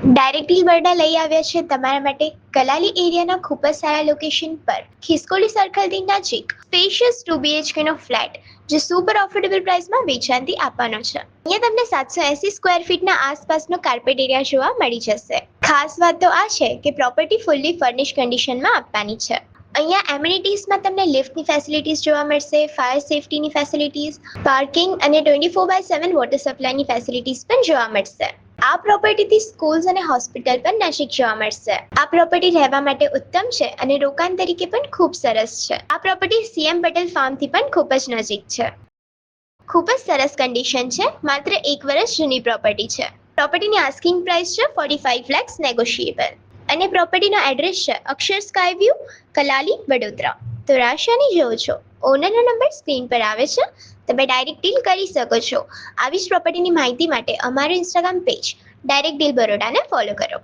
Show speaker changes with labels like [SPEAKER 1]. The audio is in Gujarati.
[SPEAKER 1] ડાયરેક્ટ ડીલ બરડા લઈ આવ્યા છે તમારા માટે કલાલી એરિયાના ખૂબ જ સારા લોકેશન પર ખિસકોલી સર્કલથી નજીક સ્પેશિયસ 2 BHK નો ફ્લેટ જે સુપર ઓફોર્ડેબલ પ્રાઇસમાં વેચાણથી આપવાનો છે. અહીંયા તમને 780 સ્ક્વેર ફીટના આસપાસનો કાર્પેટ એરિયા જોવા મળી જશે. ખાસ વાત તો આ છે કે પ્રોપર્ટી ફુલ્લી ફર્નિશ કન્ડિશનમાં આપવાની છે. અહીંયા એમ્યુનિટીઝમાં તમને લિફ્ટની ફેસિલિટીઝ જોવા મળશે, ફાયર સેફટીની ફેસિલિટીઝ, પાર્કિંગ અને 24/7 વોટર સપ્લાયની ફેસિલિટીઝ પણ જોવા મળશે. આ પ્રોપર્ટીથી સ્કૂલ્સ અને હોસ્પિટલ પણ નજીક જોવા મળશે. આ પ્રોપર્ટી રહેવા માટે ઉત્તમ છે અને રોકાણ તરીકે પણ ખૂબ સરસ છે. આ પ્રોપર્ટી CM પટેલ ફાર્મથી પણ ખૂબ જ નજીક છે. ખૂબ જ સરસ કન્ડિશન છે. માત્ર 1 વર્ષ જૂની પ્રોપર્ટી છે. પ્રોપર્ટીની આસ્કિંગ પ્રાઇસ છે 45 lakhs નેગોશિયેબલ અને પ્રોપર્ટીનો એડ્રેસ છે અક્ષર સ્કાય વ્યૂ, કલાલી, વડોદરા. તો રાશિયાની જોવો છો ઓનરનો નંબર સ્ક્રીન પર આવે છે. તમે ડાયરેક્ટ ડીલ કરી શકો છો. આવી જ પ્રોપર્ટીની માહિતી માટે અમારું ઇન્સ્ટાગ્રામ પેજ ડાયરેક્ટ ડીલ બરોડાને ફોલો કરો.